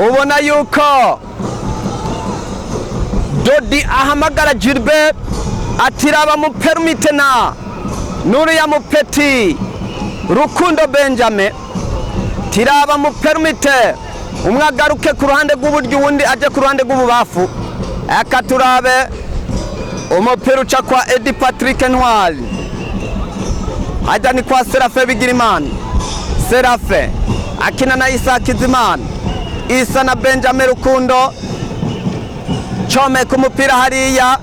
ubona yuko Dodi ahamagara Gilbert ati raba mu permite na n'uriya mupeti Rukundo Benjamin tiraba mu permite umwe agaruke ku ruhande rw'uburyo uwundi aje ku ruhande rw'ububafu akaturabe umupira uca kwa Edi Patrick Ntwari hajya ni kwa Serafe Bigirimana Serafe akina na Isa Kizimana Isa na Benjamin Rukundo chome ku mupira hariya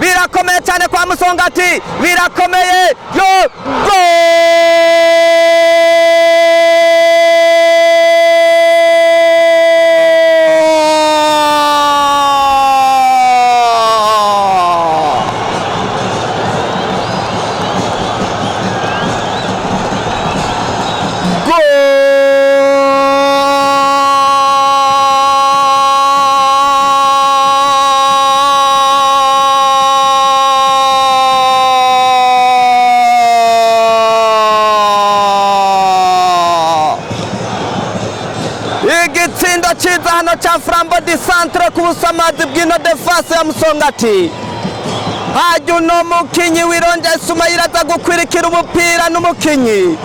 birakomeye cyane kwa Musongati birakomeye yo igitsindo ciza hano ca Flambeau du Centre ku busamazi bw'ino defense ya Musongati hajya uno mukinyi wironje Sumayira aza gukwirikira umupira n'umukinyi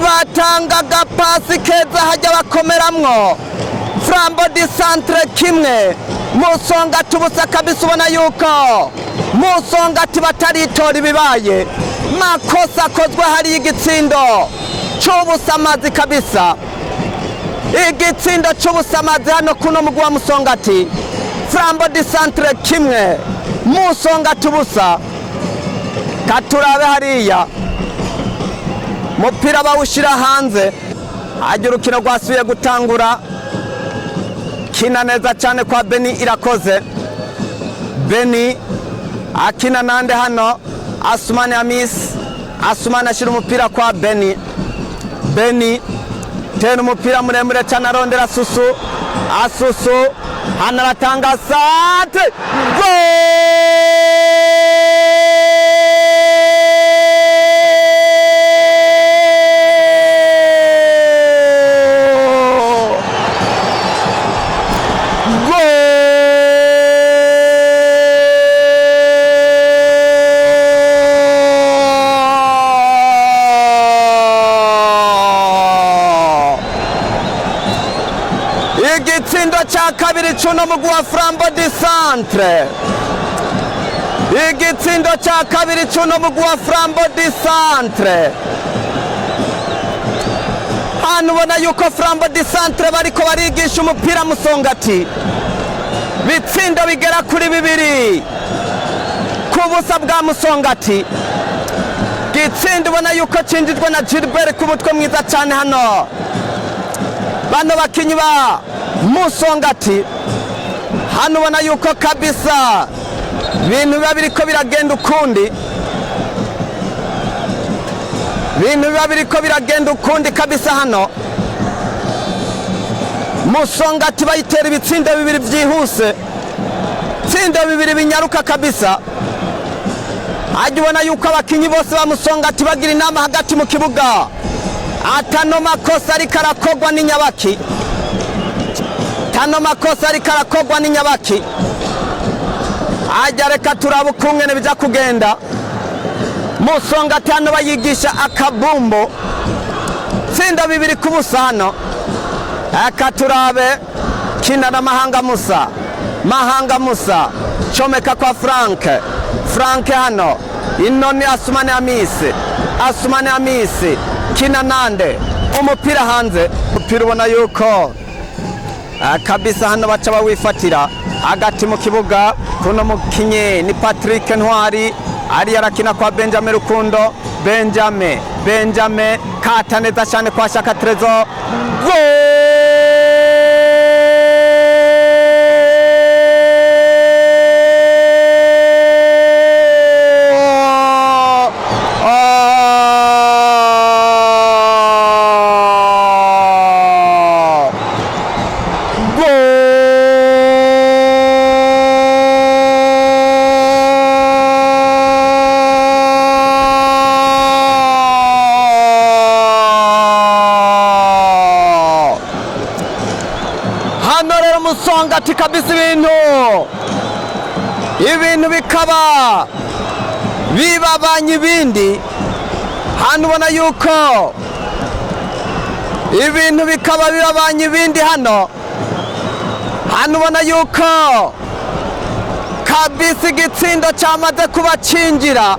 batangaga pasi keza hajya bakomeramwo Flambeau du Centre kimwe Musongati ubusa kabisa ubona yuko Musongati bataritora ibibaye makosa akozwe hari igitsindo c'ubusamazi kabisa igitsindo c'ubusamazi hano kuno mugwa Musongati Flambeau du Centre kimwe Musongati ubusa katurabe hariya mupira bawushira hanze hajya urukino rwasubiye gutangura kina neza cyane kwa Beni Irakoze Beni akina nande hano Asumani Amis Asumani ashira umupira kwa Beni tena umupira muremure cyane arondera Asusu hano aratanga sate igitsindo cya kabiri cy'uno mugwi wa Flambeau du Centre igitsindo cya kabiri cy'uno mugwi wa Flambeau du Centre hano ubona yuko Flambeau du Centre bariko barigisha umupira Musongati bitsindo bigera kuri 2 ku busa bwa Musongati gitsindo ubona yuko cinjijwe na Gilbert ku mutwe mwiza cyane hano bano bakinyi ba Musongati hano ubona yuko kabisa bintu biba biriko biragenda ukundi kabisa hano Musongati bayitera ibitsindo 2 byihuse tsindo 2 binyaruka kabisa hajya ubona yuko abakinyi bose ba Musongati bagira inama hagati mu kibuga atano makosa ariko arakogwa n'inyabaki ajya reka turabukungene bija kugenda Musongati hano bayigisha akabumbo tsinda 2 ku busa hano akaturabe kina na Mahanga Musa chomeka kwa Frank hano inoni Asumani Amisi kina nande umupira hanze umupira ubona yuko kabisa hano baca bawifatira hagati mu kibuga kuno mukinyi ni Patrick Ntwari ari yarakina kwa Benjamin Rukundo Benjamin kata neza cyane kwa Shaka Trezor Musongati kabisa ibintu bikaba bibabanye ibindi hano ubona yuko ibintu bikaba bibabanye ibindi hano ubona yuko kabisa igitsindo cyamaze kubacingira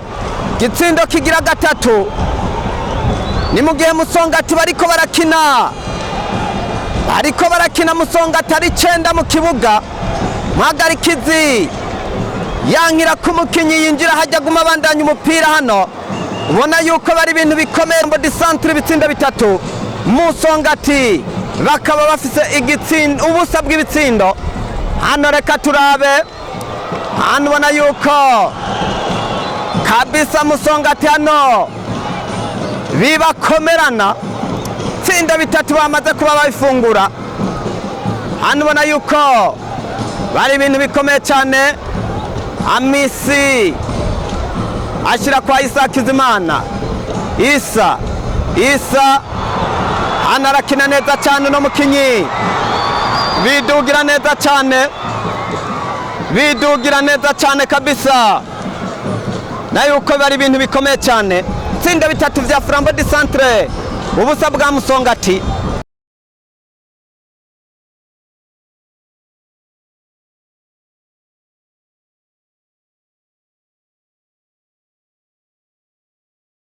igitsindo kigira gatatu ni mu gihe Musongati bariko barakina Musongati ari 9 mu kibuga Muhagarikizi yankira ko umukinyi yinjira hajya guma bandanya umupira hano ubona yuko bari ibintu bikomeye Flambeau du Centre ibitsindo bitatu Musongati bakaba bafise ubusa bw'ibitsindo hano reka turabe hano ubona yuko kabisa Musongati hano bibakomerana tsinda bitatu bamaze kuba babifungura hano ubona yuko bari ibintu bikomeye cyane Amisi ashyira kwa Isa Kizimana Isa hano arakina neza cyane no mukinyi bidugira neza cyane kabisa na yuko bari ibintu bikomeye cyane tsinda bitatu vya Flambeau du Centre ubusa bwa Musongati